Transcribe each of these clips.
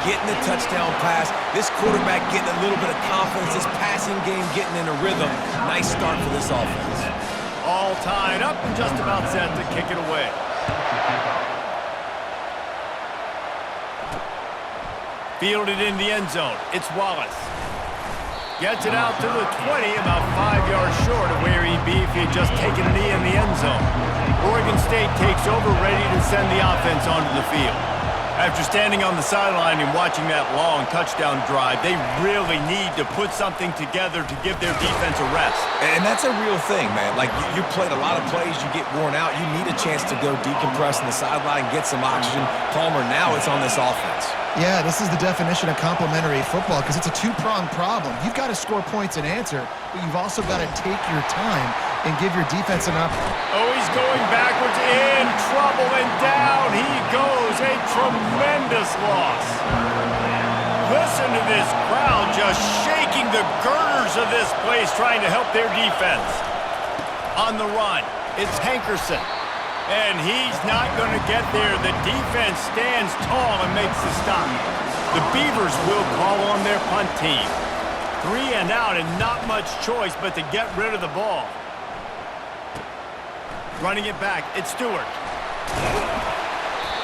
getting the touchdown pass. This quarterback getting a little bit of confidence. This passing game getting in a rhythm. Nice start for this offense. All tied up and just about set to kick it away. Fielded in the end zone. It's Wallace. Gets it out to the 20, about 5 yards short of where he'd be if he had just taken a knee in the end zone. Oregon State takes over, ready to send the offense onto the field. After standing on the sideline and watching that long touchdown drive, they really need to put something together to give their defense a rest. And that's a real thing, man. Like, you played a lot of plays, you get worn out, you need a chance to go decompress on the sideline, get some oxygen. Palmer, now it's on this offense. Yeah, this is the definition of complementary football because it's a two-pronged problem. You've got to score points and answer, but you've also got to take your time and give your defense an opportunity. Oh, he's going backwards, in trouble, and down he goes. A tremendous loss. Listen to this crowd just shaking the girders of this place, trying to help their defense. On the run, it's Hankerson. And he's not going to get there. The defense stands tall and makes the stop. The Beavers will call on their punt team. 3 and out and not much choice but to get rid of the ball. Running it back, it's Stewart.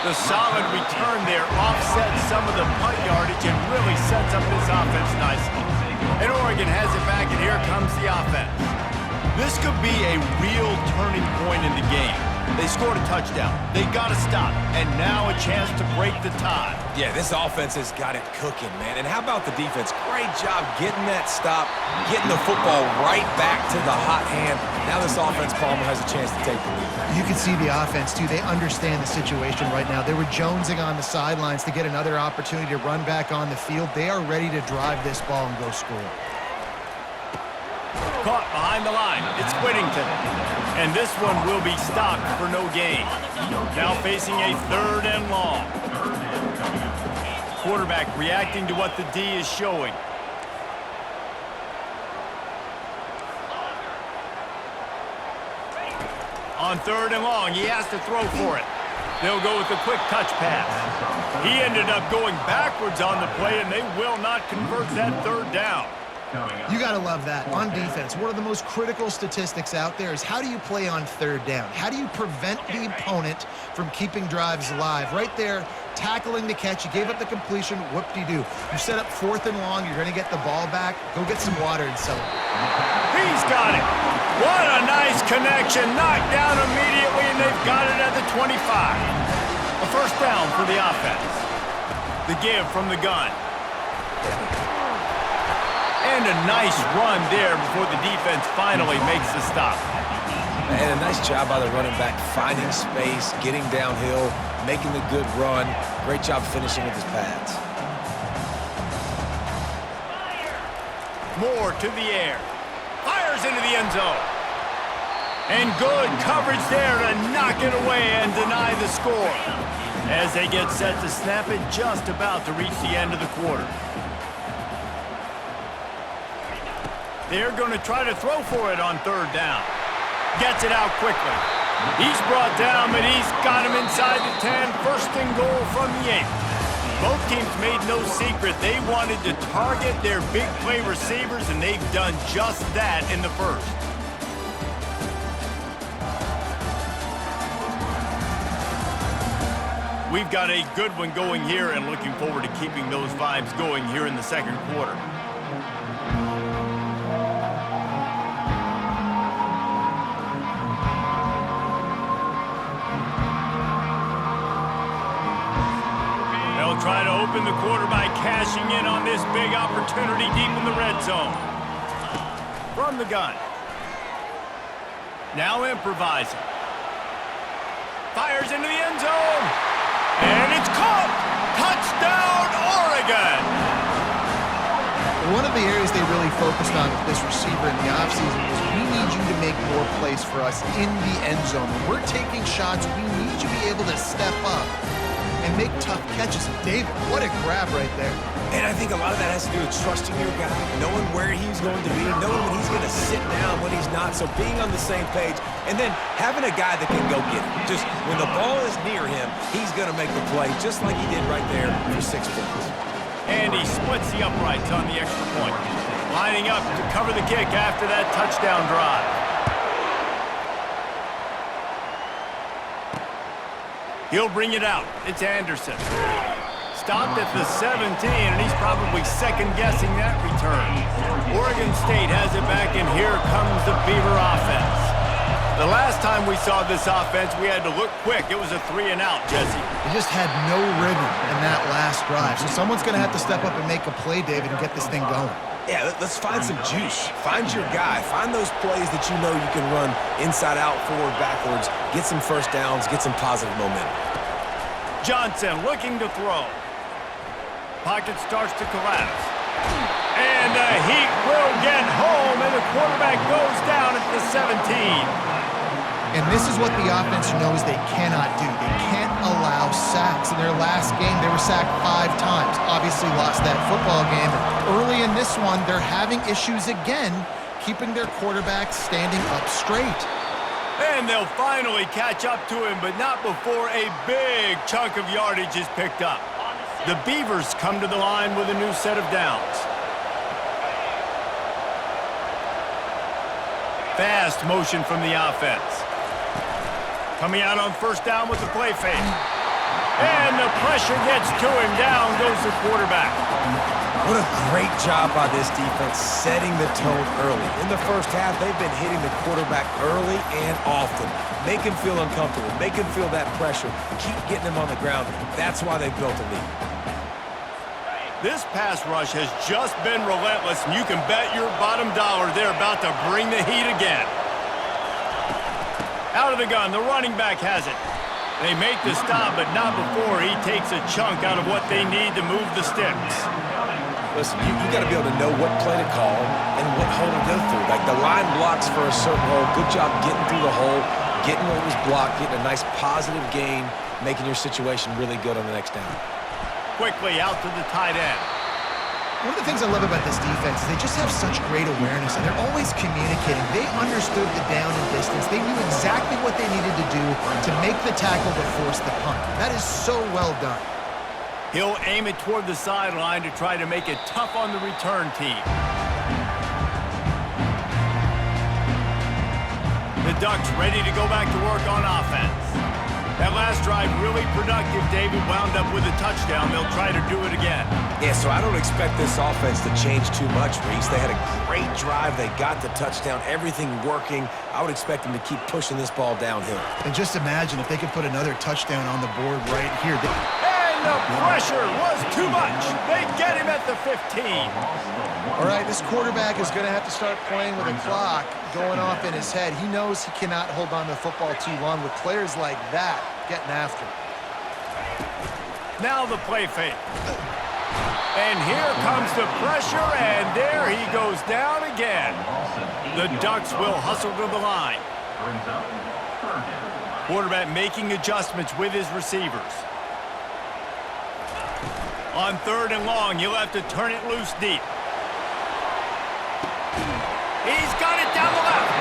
The solid return there offsets some of the punt yardage and really sets up this offense nicely. And Oregon has it back, and here comes the offense. This could be a real turning point in the game. They scored a touchdown. They got to stop. And now a chance to break the tie. Yeah, this offense has got it cooking, man. And how about the defense? Great job getting that stop, getting the football right back to the hot hand. Now this offense, Palmer, has a chance to take the lead. You can see the offense, too. They understand the situation right now. They were jonesing on the sidelines to get another opportunity to run back on the field. They are ready to drive this ball and go score. Caught behind the line. It's Whittington. And this one will be stopped for no gain. Now facing a 3rd and long. Quarterback reacting to what the D is showing. On 3rd and long, he has to throw for it. They'll go with a quick touch pass. He ended up going backwards on the play, and they will not convert that 3rd down. You got to love that. On defense, one of the most critical statistics out there is how do you play on 3rd down? How do you prevent the opponent from keeping drives alive? Right there, tackling the catch. You gave up the completion. Whoop-de-doo. You set up 4th and long. You're going to get the ball back. Go get some water and celebrate. He's got it. What a nice connection. Knocked down immediately, and they've got it at the 25. A 1st down for the offense. The give from the gun. And a nice run there before the defense finally makes the stop. And a nice job by the running back, finding space, getting downhill, making the good run. Great job finishing with his pads. Moore to the air. Fires into the end zone. And good coverage there to knock it away and deny the score. As they get set to snap it, just about to reach the end of the quarter. They're going to try to throw for it on 3rd down. Gets it out quickly. He's brought down, but he's got him inside the 10. 1st and goal from the 8. Both teams made no secret. They wanted to target their big play receivers, and they've done just that in the 1st. We've got a good one going here, and looking forward to keeping those vibes going here in the 2nd quarter. Try to open the quarter by cashing in on this big opportunity deep in the red zone. From the gun. Now improvising. Fires into the end zone. And it's caught. Touchdown, Oregon. One of the areas they really focused on with this receiver in the offseason was we need you to make more plays for us in the end zone. When we're taking shots, we need you to be able to step up and make tough catches. And David, what a grab right there. And I think a lot of that has to do with trusting your guy, knowing where he's going to be, knowing when he's going to sit down, when he's not. So being on the same page, and then having a guy that can go get it. Just when the ball is near him, he's going to make the play, just like he did right there for 6 points. And he splits the uprights on the extra point. Lining up to cover the kick after that touchdown drive. He'll bring it out. It's Anderson. Stopped at the 17, and he's probably second-guessing that return. Oregon State has it back, and here comes the Beaver offense. The last time we saw this offense, we had to look quick. It was a 3-and-out, Jesse. They just had no rhythm in that last drive. So someone's going to have to step up and make a play, David, and get this thing going. Yeah, let's find some juice. Find your guy. Find those plays that you know you can run inside out, forward, backwards. Get some first downs. Get some positive momentum. Johnson looking to throw. Pocket starts to collapse. And the Heat will get home, and the quarterback goes down at the 17. And this is what the offense knows they cannot do. They can't allow sacks. In their last game, they were sacked 5 times. Obviously lost that football game. Early in this one, they're having issues again, keeping their quarterback standing up straight. And they'll finally catch up to him, but not before a big chunk of yardage is picked up. The Beavers come to the line with a new set of downs. Fast motion from the offense. Coming out on first down with the play fake. And the pressure gets to him. Down goes the quarterback. What a great job by this defense setting the tone early. In the first half, they've been hitting the quarterback early and often. Make him feel uncomfortable. Make him feel that pressure. Keep getting him on the ground. That's why they've built a lead. This pass rush has just been relentless, and you can bet your bottom dollar they're about to bring the heat again. Out of the gun, the running back has it. They make the stop, but not before he takes a chunk out of what they need to move the sticks. Listen, you got to be able to know what play to call and what hole to go through. Like the line blocks for a certain hole. Good job getting through the hole, getting what was blocked, getting a nice positive gain, making your situation really good on the next down. Quickly out to the tight end. One of the things I love about this defense is they just have such great awareness, and they're always communicating. They understood the down and distance. They knew exactly what they needed to do to make the tackle to force the punt. That is so well done. He'll aim it toward the sideline to try to make it tough on the return team. The Ducks ready to go back to work on offense. That last drive really productive. David wound up with a touchdown. They'll try to do it again. Yeah, so I don't expect this offense to change too much, Reese. They had a great drive. They got the touchdown. Everything working. I would expect them to keep pushing this ball downhill. And just imagine if they could put another touchdown on the board right here. And the pressure was too much. They get him at the 15. All right, this quarterback is going to have to start playing with a clock going off in his head. He knows he cannot hold on to the football too long with players like that getting after him. Now the play fake. And here comes the pressure, and there he goes down again. The Ducks will hustle to the line. Quarterback making adjustments with his receivers. On 3rd and long, he'll have to turn it loose deep. He's got it down the left.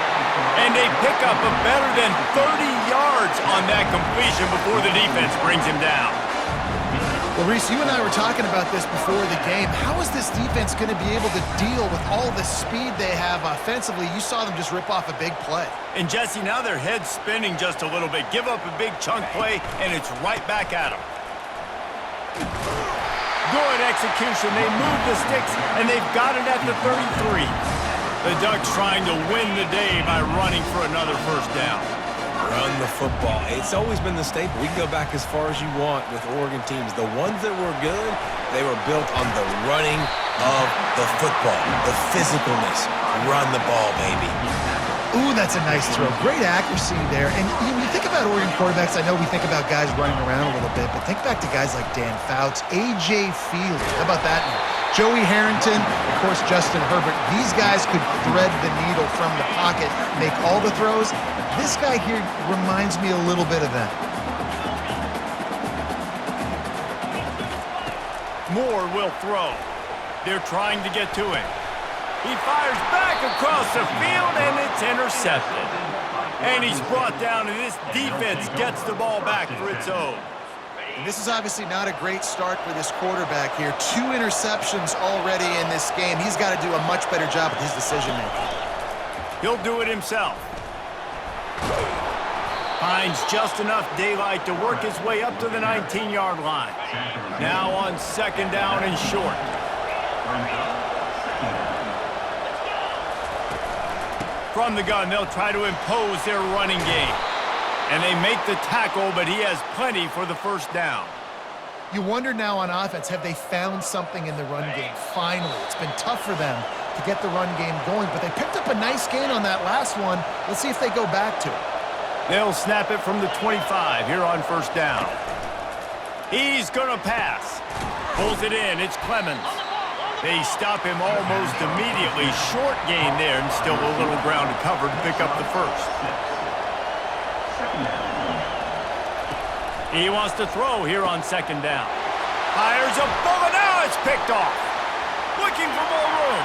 And they pick up a better than 30 yards on that completion before the defense brings him down. Well, Reese, you and I were talking about this before the game. How is this defense going to be able to deal with all the speed they have offensively? You saw them just rip off a big play. And, Jesse, now their head's spinning just a little bit. Give up a big chunk play, and it's right back at them. Good execution. They move the sticks, and they've got it at the 33. The Ducks trying to win the day by running for another first down. Run the football. It's always been the staple. We can go back as far as you want with Oregon teams. The ones that were good, they were built on the running of the football, the physicalness. Run the ball, baby. Ooh, that's a nice throw. Great accuracy there. And when you think about Oregon quarterbacks, I know we think about guys running around a little bit, but think back to guys like Dan Fouts, A.J. Feely. How about that name? Joey Harrington, of course, Justin Herbert. These guys could thread the needle from the pocket, make all the throws. This guy here reminds me a little bit of them. Moore will throw. They're trying to get to him. He fires back across the field, and it's intercepted. And he's brought down, and this defense gets the ball back for its own. And this is obviously not a great start for this quarterback here. 2 interceptions already in this game. He's got to do a much better job with his decision-making. He'll do it himself. Finds just enough daylight to work his way up to the 19-yard line. Now on second down and short. From the gun, they'll try to impose their running game. And they make the tackle, but he has plenty for the first down. You wonder now on offense, have they found something in the run game? Finally, it's been tough for them to get the run game going, but they picked up a nice gain on that last one. Let's see if they go back to it. They'll snap it from the 25 here on first down. He's going to pass. Pulls it in. It's Clemens. They stop him almost immediately. Short gain there, and still a little ground to cover to pick up the first. He wants to throw here on second down. Fires a bullet. Now it's picked off. Looking for more room.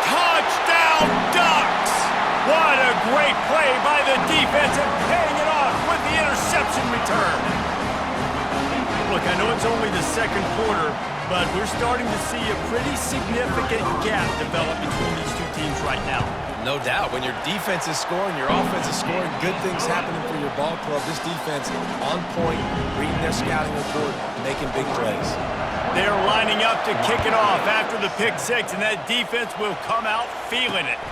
Touchdown, Ducks! What a great play by the defense and paying it off with the interception return. Look, I know it's only the second quarter, but we're starting to see a pretty significant gap develop between these two teams right now. No doubt. When your defense is scoring, your offense is scoring, good things happening for your ball club. This defense on point, reading their scouting report, making big plays. They're lining up to kick it off after the pick six, and that defense will come out feeling it.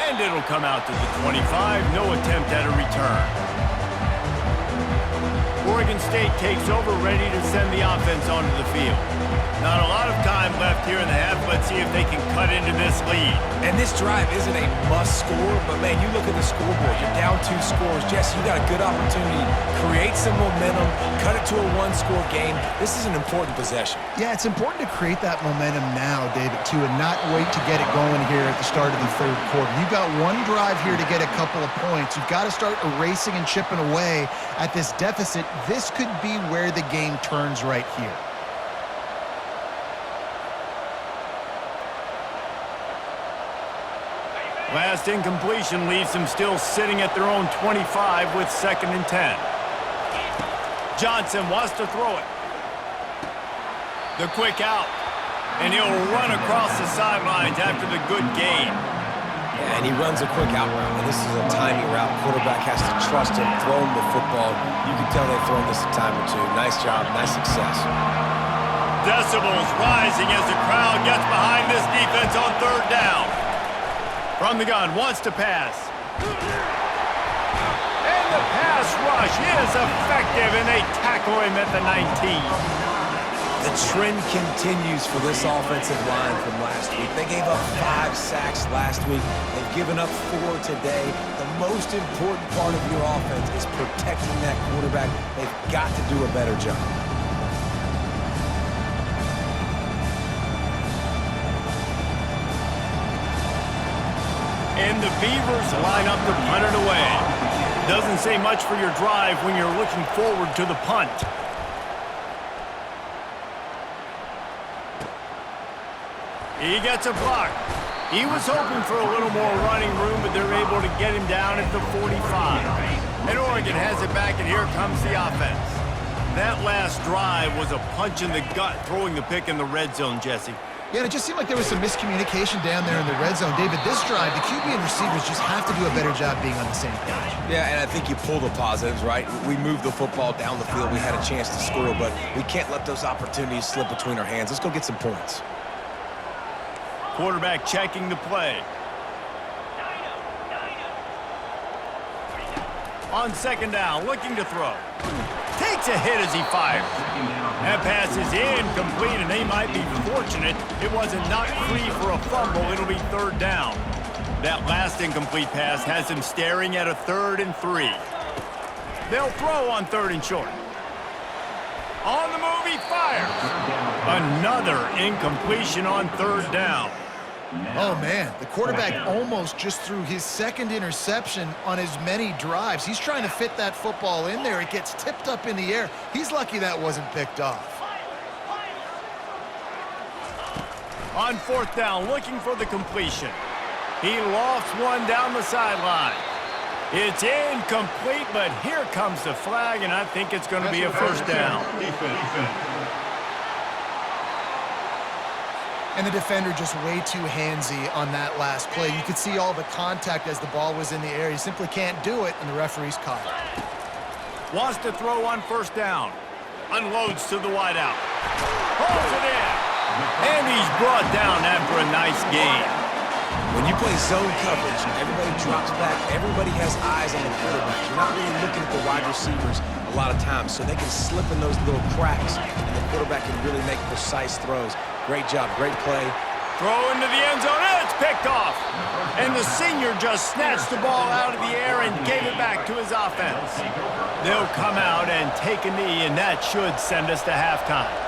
And it'll come out to the 25. No attempt at a return. Oregon State takes over, ready to send the offense onto the field. Not a lot of time left here in the half. Let's see if they can cut into this lead. And this drive isn't a must score, but man, you look at the scoreboard. You're down 2 scores. Jesse, you got a good opportunity to create some momentum, cut it to a 1-score game. This is an important possession. Yeah, it's important to create that momentum now, David, too, and not wait to get it going here at the start of the third quarter. You've got one drive here to get a couple of points. You've got to start erasing and chipping away at this deficit. This could be where the game turns right here. Last incompletion leaves them still sitting at their own 25 with 2nd and 10. Johnson wants to throw it. The quick out. And he'll run across the sidelines after the good gain. Yeah, and he runs a quick out route, and this is a timing route. Quarterback has to trust him, throw him the football. You can tell they've thrown this a time or two. Nice job, nice success. Decibels rising as the crowd gets behind this defense on third down. From the gun, wants to pass. And the pass rush is effective, and they tackle him at the 19. The trend continues for this offensive line from last week. They gave up 5 sacks last week. They've given up 4 today. The most important part of your offense is protecting that quarterback. They've got to do a better job. And the Beavers line up to punt it away. Doesn't say much for your drive when you're looking forward to the punt. He gets a block. He was hoping for a little more running room, but they're able to get him down at the 45. And Oregon has it back, and here comes the offense. That last drive was a punch in the gut, throwing the pick in the red zone, Jesse. Yeah, and it just seemed like there was some miscommunication down there in the red zone. David, this drive, the QB and receivers just have to do a better job being on the same page. Yeah, and I think you pull the positives, right? We moved the football down the field. We had a chance to score, but we can't let those opportunities slip between our hands. Let's go get some points. Quarterback checking the play. On second down, looking to throw. Takes a hit as he fires. That pass is incomplete, and they might be fortunate it wasn't knocked free for a fumble. It'll be third down. That last incomplete pass has him staring at a 3rd and 3. They'll throw on 3rd and short. On the move, he fires. Another incompletion on 3rd down. Oh, man, the quarterback almost just threw his 2nd interception on as many drives. He's trying to fit that football in there. It gets tipped up in the air. He's lucky that wasn't picked off. On 4th down, looking for the completion. He lofts one down the sideline. It's incomplete, but here comes the flag, and I think it's going to be a first down. And the defender just way too handsy on that last play. You could see all the contact as the ball was in the air. He simply can't do it, and the referee's caught it. Wants to throw on first down. Unloads to the wideout. Holds it in. And he's brought down after a nice gain. When you play zone coverage, everybody drops back. Everybody has eyes on the quarterback. You're not really looking at the wide receivers a lot of times, so they can slip in those little cracks, and the quarterback can really make precise throws. Great job, great play. Throw into the end zone, and it's picked off. And the senior just snatched the ball out of the air and gave it back to his offense. They'll come out and take a knee, and that should send us to halftime.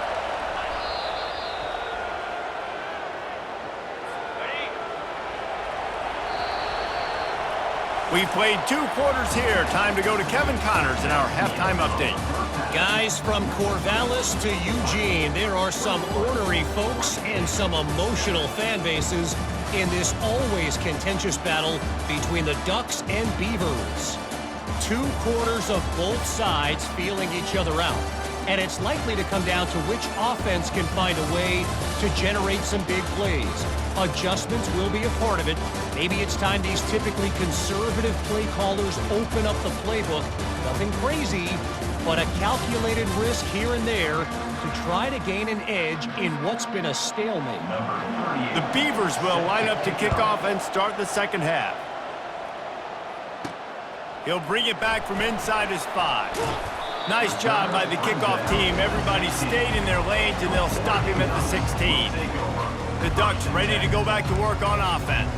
We've played 2 quarters here. Time to go to Kevin Connors in our halftime update. Guys, from Corvallis to Eugene, there are some ornery folks and some emotional fan bases in this always contentious battle between the Ducks and Beavers. 2 quarters of both sides feeling each other out, and it's likely to come down to which offense can find a way to generate some big plays. Adjustments will be a part of it. Maybe it's time these typically conservative play callers open up the playbook. Nothing crazy, but a calculated risk here and there to try to gain an edge in what's been a stalemate. The Beavers will line up to kick off and start the second half. He'll bring it back from inside his 5. Nice job by the kickoff team. Everybody stayed in their lanes, and they'll stop him at the 16. The Ducks ready to go back to work on offense.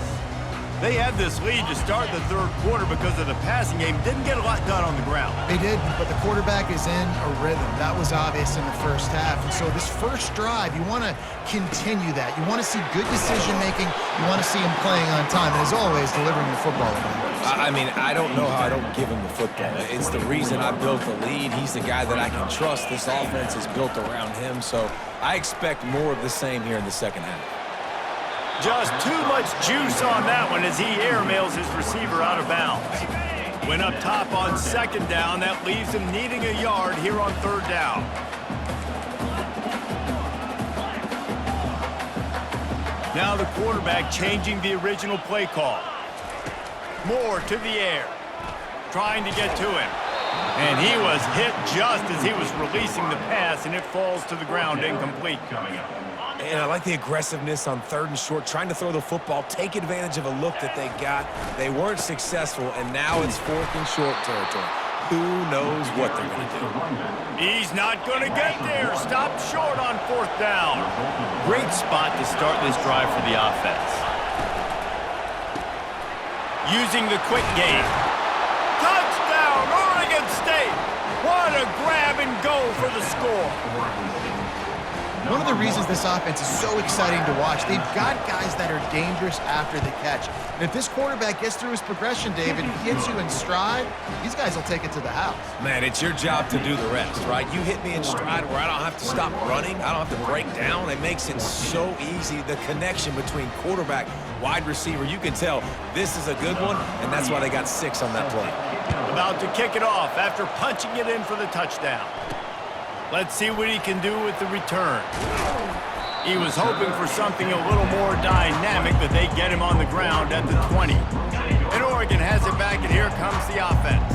They had this lead to start the 3rd quarter because of the passing game. Didn't get a lot done on the ground. They did, but the quarterback is in a rhythm. That was obvious in the first half. And so this first drive, you want to continue that. You want to see good decision-making. You want to see him playing on time. And as always, delivering the football. I mean, I don't know how I don't give him the football. It's the reason I built the lead. He's the guy that I can trust. This offense is built around him, so I expect more of the same here in the second half. Just too much juice on that one as he airmails his receiver out of bounds. Went up top on second down. That leaves him needing a yard here on 3rd down. Now the quarterback changing the original play call. Moore to the air, trying to get to him. And he was hit just as he was releasing the pass, and it falls to the ground incomplete. And I like the aggressiveness on 3rd and short, trying to throw the football, take advantage of a look that they got. They weren't successful, and now it's 4th and short territory. Who knows what they're going to do? He's not going to get there. Stopped short on 4th down. Great spot to start this drive for the offense. Using the quick game. Touchdown, Oregon State! What a grab and go for the score. One of the reasons this offense is so exciting to watch, they've got guys that are dangerous after the catch. And if this quarterback gets through his progression, David, he hits you in stride, these guys will take it to the house. Man, it's your job to do the rest, right? You hit me in stride where I don't have to stop running. I don't have to break down. It makes it so easy. The connection between quarterback, wide receiver, you can tell this is a good one, and that's why they got 6 on that play. About to kick it off after punching it in for the touchdown. Let's see what he can do with the return. He was hoping for something a little more dynamic, but they get him on the ground at the 20. And Oregon has it back, and here comes the offense.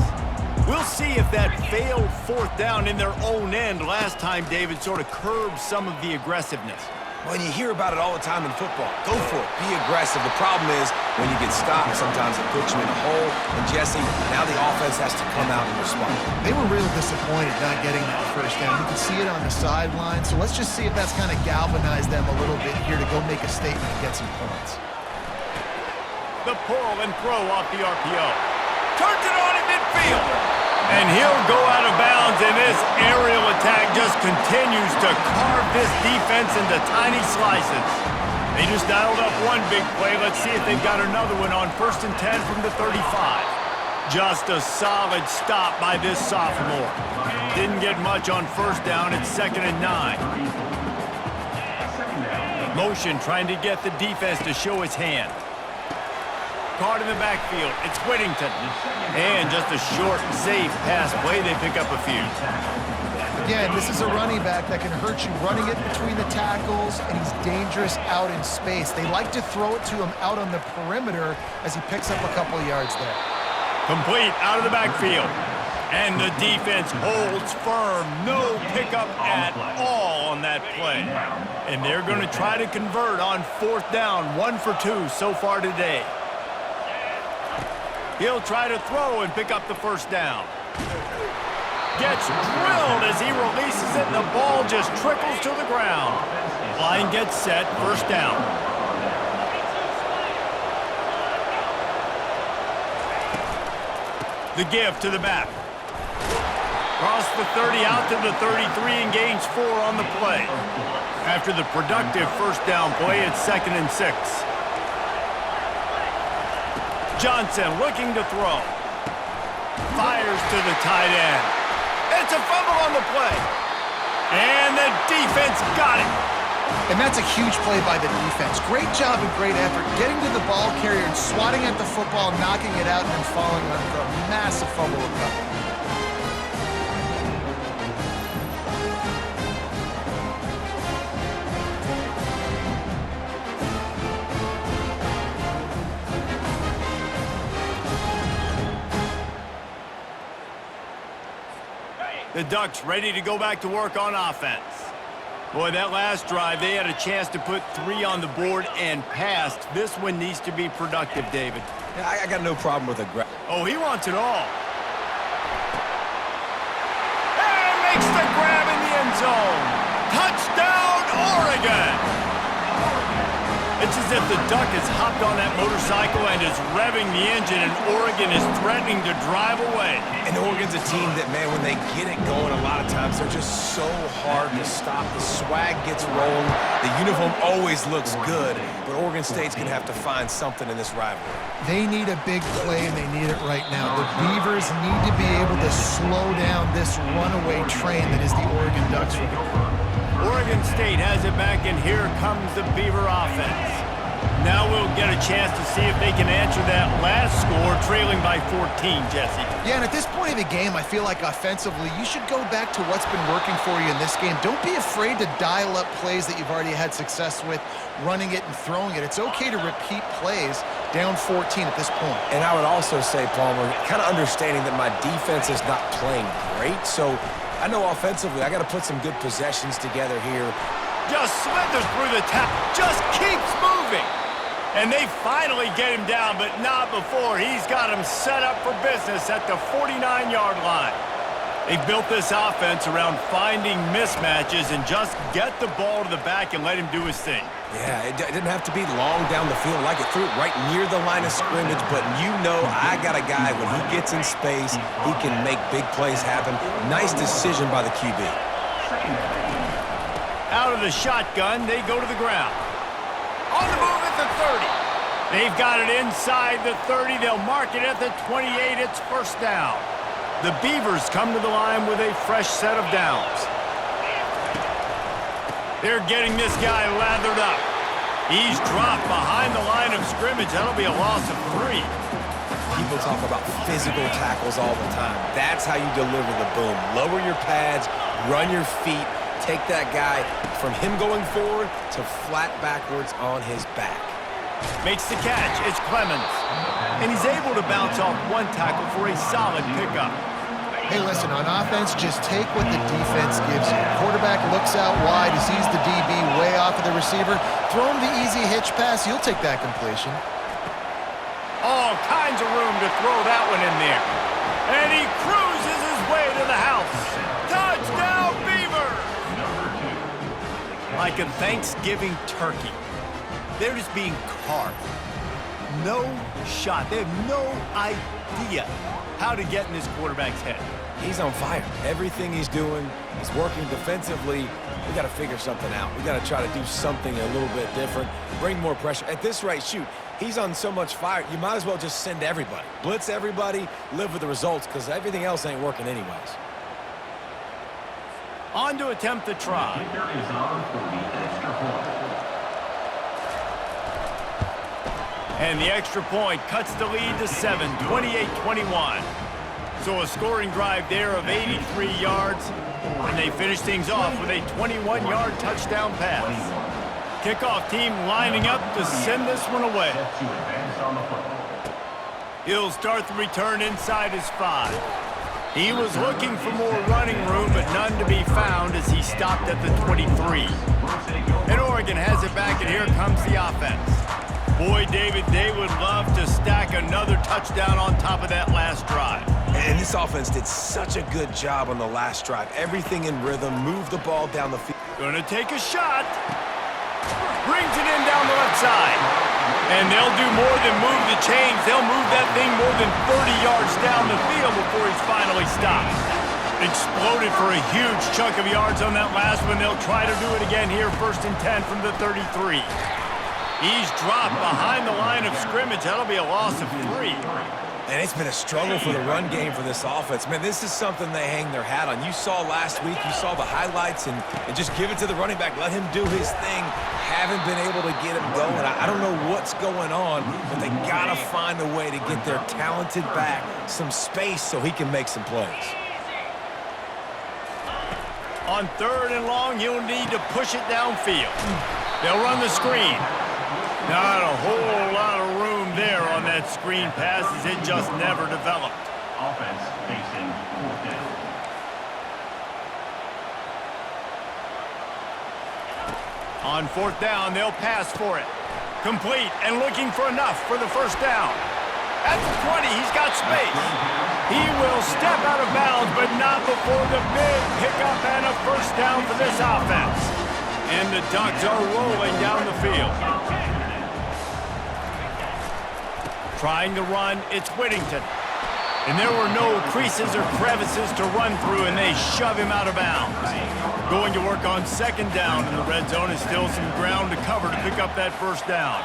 We'll see if that failed 4th down in their own end last time, David, sort of curbed some of the aggressiveness. Well, you hear about it all the time in football. Go for it. Be aggressive. The problem is when you get stopped, sometimes it puts you in a hole. And, Jesse, now the offense has to come out and respond. They were real disappointed not getting that first down. You can see it on the sideline. So let's just see if that's kind of galvanized them a little bit here to go make a statement and get some points. The pull and throw off the RPO. Turns it on in midfield. And he'll go out of bounds, and this aerial attack just continues to carve this defense into tiny slices. They just dialed up one big play. Let's see if they've got another one on 1st and 10 from the 35. Just a solid stop by this sophomore. Didn't get much on 1st down. It's 2nd and 9. Motion trying to get the defense to show his hand. caught in the backfield. It's Whittington. And just a short, safe pass play. They pick up a few. Again, this is a running back that can hurt you running it between the tackles, and he's dangerous out in space. They like to throw it to him out on the perimeter as he picks up a couple of yards there. Complete out of the backfield. And the defense holds firm. No pickup at all on that play. And they're going to try to convert on 4th down. 1 for 2 so far today. He'll try to throw and pick up the 1st down. Gets drilled as he releases it, and the ball just trickles to the ground. Line gets set, 1st down. The give to the back. Across the 30, out to the 33, and gains 4 on the play. After the productive 1st down play, it's 2nd and 6. Johnson looking to throw. Fires to the tight end. It's a fumble on the play. And the defense got it. And that's a huge play by the defense. Great job and great effort getting to the ball carrier and swatting at the football, knocking it out, and then falling on the massive fumble recovery. The Ducks ready to go back to work on offense. Boy, that last drive, they had a chance to put 3 on the board and passed. This one needs to be productive, David. Yeah, I got no problem with a grab. Oh, he wants it all. And makes the grab in the end zone. Touchdown, Oregon! It's as if the Duck has hopped on that motorcycle and is revving the engine, and Oregon is threatening to drive away. And Oregon's a team that, man, when they get it going, a lot of times they're just so hard to stop. The swag gets rolling. The uniform always looks good, but Oregon State's going to have to find something in this rivalry. They need a big play, and they need it right now. The Beavers need to be able to slow down this runaway train that is the Oregon Ducks right now. Oregon State has it back, and here comes the Beaver offense. Now we'll get a chance to see if they can answer that last score, trailing by 14, Jesse. Yeah, and at this point of the game, I feel like offensively, you should go back to what's been working for you in this game. Don't be afraid to dial up plays that you've already had success with, running it and throwing it. It's okay to repeat plays down 14 at this point. And I would also say, Palmer, kind of understanding that my defense is not playing great, so I know offensively I got to put some good possessions together here. Just slithers through the tap, just keeps moving. And they finally get him down, but not before. He's got him set up for business at the 49-yard line. They built this offense around finding mismatches and just get the ball to the back and let him do his thing. Yeah, it didn't have to be long down the field. Like it threw it right near the line of scrimmage, but you know I got a guy, when he gets in space, he can make big plays happen. Nice decision by the QB. Out of the shotgun, they go to the ground. On the move at the 30. They've got it inside the 30. They'll mark it at the 28. It's 1st down. The Beavers come to the line with a fresh set of downs. They're getting this guy lathered up. He's dropped behind the line of scrimmage. That'll be a loss of 3. People talk about physical tackles all the time. That's how you deliver the boom. Lower your pads, run your feet, take that guy from him going forward to flat backwards on his back. Makes the catch. It's Clemens. And he's able to bounce off 1 tackle for a solid pickup. Hey, listen, on offense, just take what the defense gives you. Quarterback looks out wide, he sees the DB way off of the receiver. Throw him the easy hitch pass. You'll take that completion. All kinds of room to throw that one in there. And he cruises his way to the house. Touchdown, Beavers! Like a Thanksgiving turkey. They're just being carved. No shot. They have no idea how to get in this quarterback's head. He's on fire. Everything he's doing is working defensively. We got to figure something out. We got to try to do something a little bit different, bring more pressure. At this rate, shoot, he's on so much fire, you might as well just send everybody. Blitz everybody, live with the results, because everything else ain't working anyways. On to attempt the try. And the extra point cuts the lead to 7, 28-21. So a scoring drive there of 83 yards, and they finish things off with a 21-yard touchdown pass. Kickoff team lining up to send this one away. He'll start the return inside his 5. He was looking for more running room, but none to be found as he stopped at the 23. And Oregon has it back, and here comes the offense. Boy, David, they would love to stack another touchdown on top of that last drive. And this offense did such a good job on the last drive. Everything in rhythm, moved the ball down the field. Gonna take a shot. Brings it in down the left side. And they'll do more than move the chains. They'll move that thing more than 30 yards down the field before he's finally stopped. Exploded for a huge chunk of yards on that last one. They'll try to do it again here, 1st and 10 from the 33. He's dropped behind the line of scrimmage. That'll be a loss of 3. And it's been a struggle for the run game for this offense. Man, this is something they hang their hat on. You saw last week, you saw the highlights, and just give it to the running back. Let him do his thing. Haven't been able to get him going. I don't know what's going on, but they got to find a way to get their talented back some space so he can make some plays. On 3rd and long, he'll need to push it downfield. They'll run the screen. Not a whole lot of room there on that screen pass as it just never developed. Offense facing 4th down. On 4th down, they'll pass for it. Complete and looking for enough for the 1st down. At the 20, he's got space. He will step out of bounds, but not before the big pickup and a 1st down for this offense. And the Ducks are rolling down the field. Trying to run, it's Whittington. And there were no creases or crevices to run through, and they shove him out of bounds. Going to work on 2nd down in the red zone, is still some ground to cover to pick up that 1st down.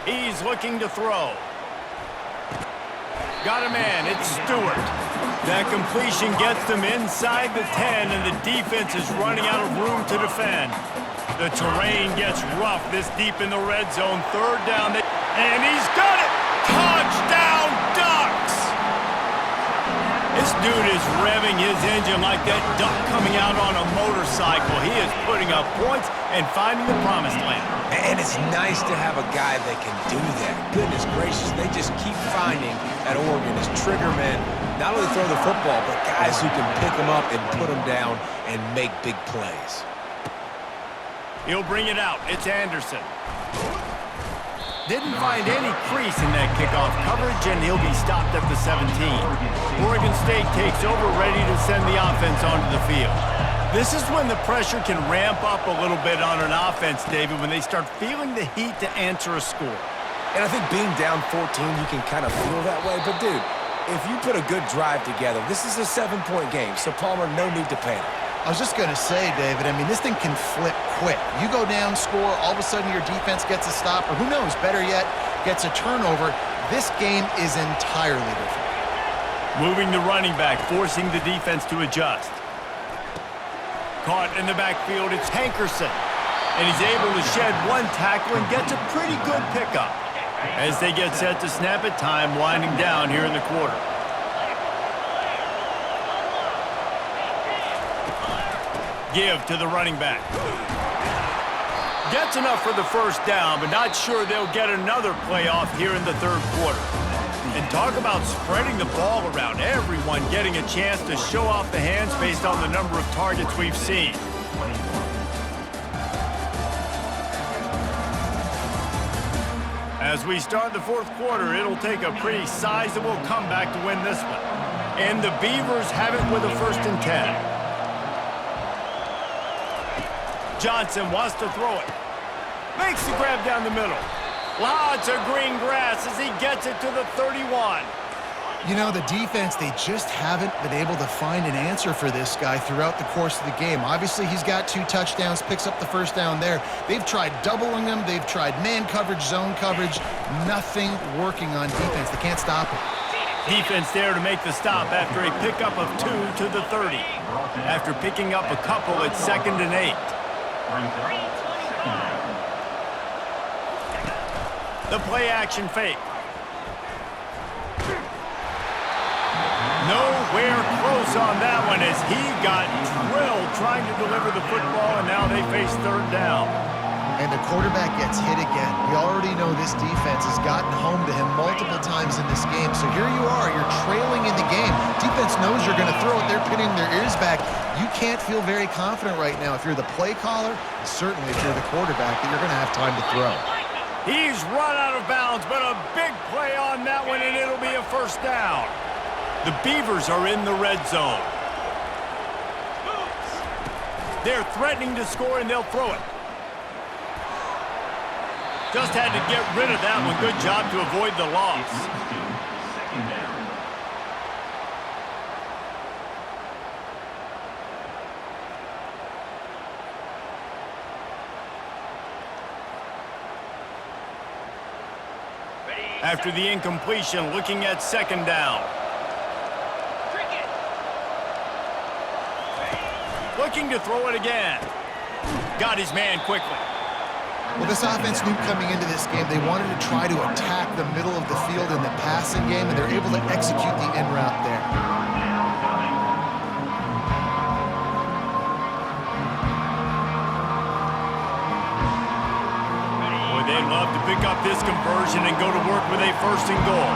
He's looking to throw. Got a man, it's Stewart. That completion gets them inside the 10, and the defense is running out of room to defend. The terrain gets rough this deep in the red zone. 3rd down, and he's got it! Touchdown, Ducks! This dude is revving his engine like that duck coming out on a motorcycle. He is putting up points and finding the promised land. And it's nice to have a guy that can do that. Goodness gracious, they just keep finding at Oregon as trigger men, not only throw the football, but guys who can pick them up and put them down and make big plays. He'll bring it out. It's Anderson. Didn't find any crease in that kickoff coverage, and he'll be stopped at the 17. Oregon State takes over, ready to send the offense onto the field. This is when the pressure can ramp up a little bit on an offense, David, when they start feeling the heat to answer a score. And I think being down 14, you can kind of feel that way. But, dude, if you put a good drive together, this is a 7-point game, so, Palmer, no need to panic. I was just going to say, David, I mean, this thing can flip quick. You go down, score, all of a sudden your defense gets a stop, or who knows, better yet, gets a turnover. This game is entirely different. Moving the running back, forcing the defense to adjust. Caught in the backfield, it's Hankerson. And he's able to shed one tackle and gets a pretty good pickup. As they get set to snap it, time winding down here in the quarter. Give to the running back. Gets enough for the 1st down, but not sure they'll get another play off here in the 3rd quarter. And talk about spreading the ball around. Everyone getting a chance to show off the hands based on the number of targets we've seen. As we start the 4th quarter, it'll take a pretty sizable comeback to win this one. And the Beavers have it with a 1st and 10. Johnson wants to throw it. Makes the grab down the middle. Lots of green grass as he gets it to the 31. You know, the defense, they just haven't been able to find an answer for this guy throughout the course of the game. Obviously, he's got 2 touchdowns, picks up the 1st down there. They've tried doubling him. They've tried man coverage, zone coverage. Nothing working on defense. They can't stop him. Defense there to make the stop after a pickup of 2 to the 30. After picking up a couple, it's 2nd and 8. The play action fake. Nowhere close on that one as he got drilled trying to deliver the football, and now they face third down. And the quarterback gets hit again. We already know this defense has gotten home to him multiple times in this game. So here you are, you're trailing in the game. Defense knows you're going to throw it. They're pinning their ears back. You can't feel very confident right now if you're the play caller, and certainly if you're the quarterback, that you're going to have time to throw. He's run out of bounds, but a big play on that one, and it'll be a first down. The Beavers are in the red zone. They're threatening to score, and they'll throw it. Just had to get rid of that one. Good job to avoid the loss. Second down. After the incompletion, looking at second down. Looking to throw it again. Got his man quickly. Well, this offense knew coming into this game they wanted to try to attack the middle of the field in the passing game, and they're able to execute the end route there. Boy, they'd love to pick up this conversion and go to work with a first and goal.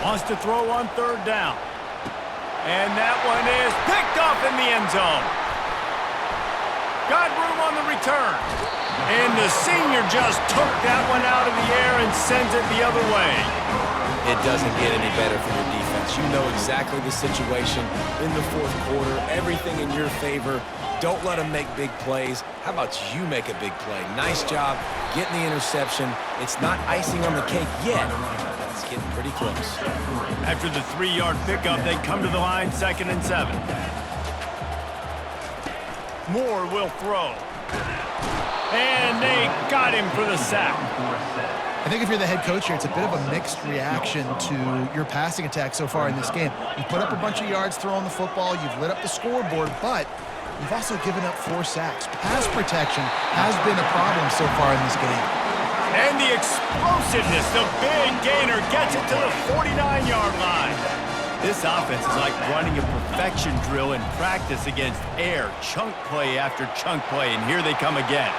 Wants to throw on third down. And that one is picked off in the end zone. Got room on the return. And the senior just took that one out of the air and sends it the other way. It doesn't get any better for your defense. You know exactly the situation in the fourth quarter. Everything in your favor. Don't let them make big plays. How about you make a big play? Nice job getting the interception. It's not icing on the cake yet, but it's getting pretty close. After the 3-yard pickup, they come to the line, 2nd and 7. Moore will throw. And they got him for the sack. I think if you're the head coach here, it's a bit of a mixed reaction to your passing attack so far in this game. You put up a bunch of yards throwing the football, you've lit up the scoreboard, but you've also given up 4 sacks. Pass protection has been a problem so far in this game. And the explosiveness, the big gainer gets it to the 49-yard line. This offense is like running a perfection drill in practice against air. Chunk play after chunk play, and here they come again.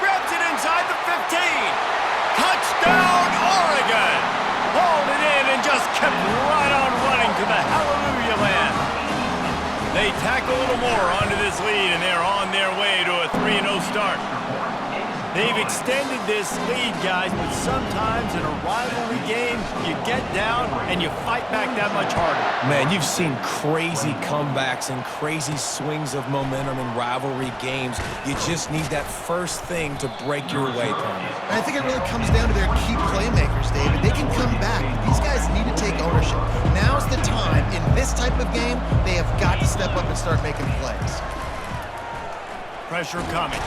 Grabs it inside the 15. Touchdown, Oregon! Hauled it in and just kept right on running to the hallelujah land. They tack a little more onto this lead, and they're on their way to a 3-0 start. They've extended this lead, guys, but sometimes in a rivalry game, you get down and you fight back that much harder. Man, you've seen crazy comebacks and crazy swings of momentum in rivalry games. You just need that first thing to break your way, Tony. And I think it really comes down to their key playmakers, David. They can come back. These guys need to take ownership. Now's the time. In this type of game, they have got to step up and start making plays. Pressure coming.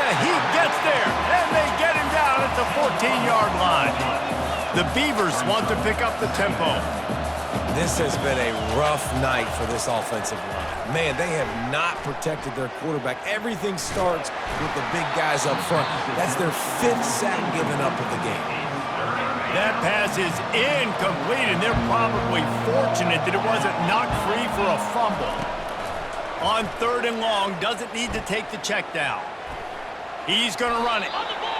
He gets there, and they get him down at the 14-yard line. The Beavers want to pick up the tempo. This has been a rough night for this offensive line. Man, they have not protected their quarterback. Everything starts with the big guys up front. That's their 5th sack given up of the game. That pass is incomplete, and they're probably fortunate that it wasn't knocked free for a fumble. On 3rd and long, doesn't need to take the check down. He's going to run it.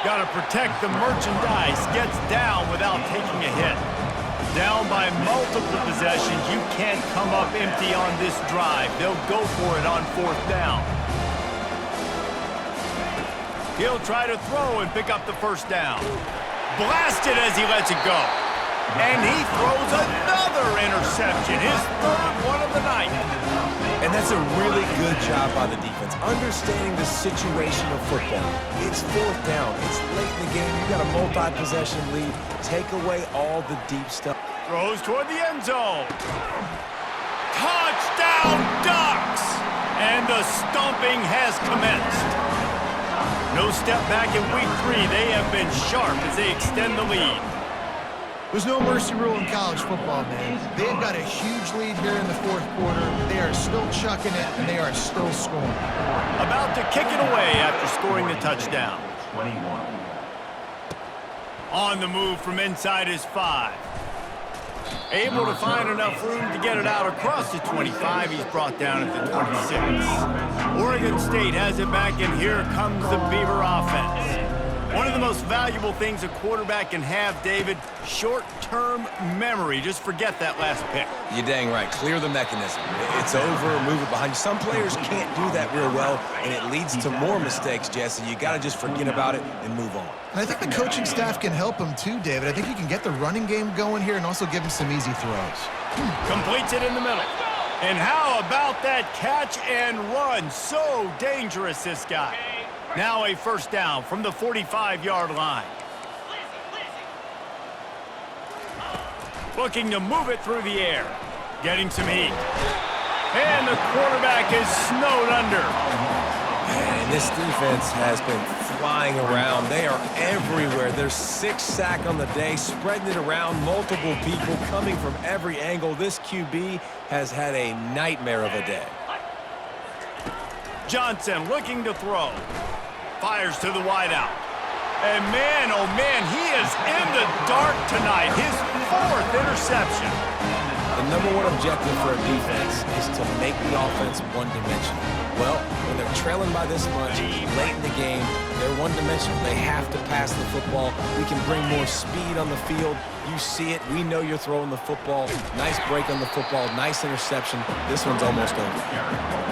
Got to protect the merchandise. Gets down without taking a hit. Down by multiple possessions. You can't come up empty on this drive. They'll go for it on 4th down. He'll try to throw and pick up the first down. Blasted as he lets it go. And he throws another interception. His 3rd one of the night. And that's a really good job by the defense, understanding the situation of football. It's 4th down. It's late in the game. You got a multi-possession lead. Take away all the deep stuff. Throws toward the end zone. Touchdown, Ducks! And the stomping has commenced. No step back in week 3. They have been sharp as they extend the lead. There's no mercy rule in college football, man. They've got a huge lead here in the fourth quarter. They are still chucking it, and they are still scoring. About to kick it away after scoring the touchdown. 21. On the move from inside his 5. Able to find enough room to get it out across the 25. He's brought down at the 26. Oregon State has it back, and here comes the Beaver offense. One of the most valuable things a quarterback can have, David, short-term memory. Just forget that last pick. You're dang right. Clear the mechanism. It's over, move it behind you. Some players can't do that real well, and it leads to more mistakes, Jesse. You got to just forget about it and move on. And I think the coaching staff can help him too, David. I think you can get the running game going here and also give him some easy throws. Completes it in the middle. And how about that catch and run? So dangerous, this guy. Now a first down from the 45-yard line. Looking to move it through the air. Getting some heat. And the quarterback is snowed under. And this defense has been flying around. They are everywhere. There's 6 sacks on the day, spreading it around, multiple people coming from every angle. This QB has had a nightmare of a day. Johnson looking to throw. Fires to the wideout. And man, oh man, he is in the dark tonight. His 4th interception. The #1 objective for a defense is to make the offense one-dimensional. Well, when they're trailing by this much, late in the game, they're one-dimensional. They have to pass the football. We can bring more speed on the field. You see it. We know you're throwing the football. Nice break on the football. Nice interception. This one's almost over.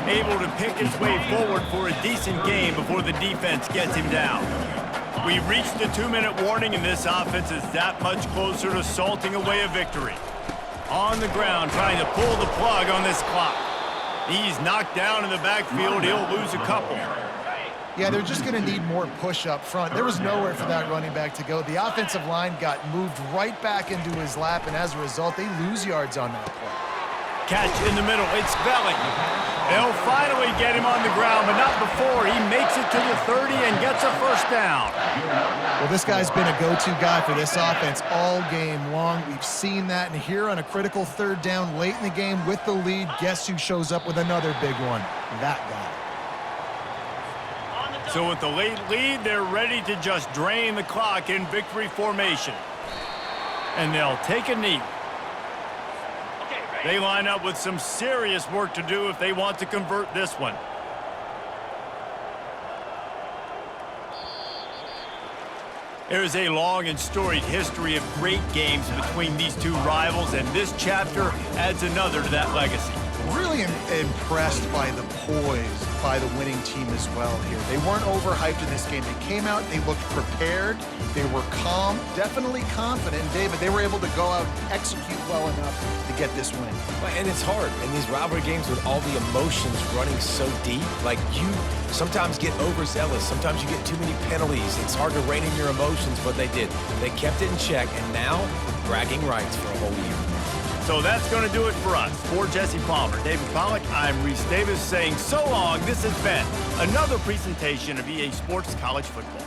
Able to pick his way forward for a decent game before the defense gets him down. We've reached the 2-minute warning, and this offense is that much closer to salting away a victory. On the ground, trying to pull the plug on this clock. He's knocked down in the backfield. He'll lose a couple. Yeah, they're just going to need more push up front. There was nowhere for that running back to go. The offensive line got moved right back into his lap, and as a result, they lose yards on that play. Catch in the middle. It's Belling. They'll finally get him on the ground, but not before he makes it to the 30 and gets a first down. Well, this guy's been a go-to guy for this offense all game long. We've seen that, and here on a critical 3rd down late in the game with the lead, guess who shows up with another big one? That guy. So with the late lead, they're ready to just drain the clock in victory formation. And they'll take a knee. They line up with some serious work to do if they want to convert this one. There's a long and storied history of great games between these two rivals, and this chapter adds another to that legacy. Really impressed by the poise by the winning team as well here. They weren't overhyped in this game. They came out, they looked prepared, they were calm, definitely confident. And David, they were able to go out and execute well enough to get this win. And it's hard in these rivalry games with all the emotions running so deep. Like, you sometimes get overzealous. Sometimes you get too many penalties. It's hard to rein in your emotions, but they did. They kept it in check, and now bragging rights for a whole year. So that's going to do it for us. For Jesse Palmer, David Pollack, I'm Reese Davis saying so long. This has been another presentation of EA Sports College Football.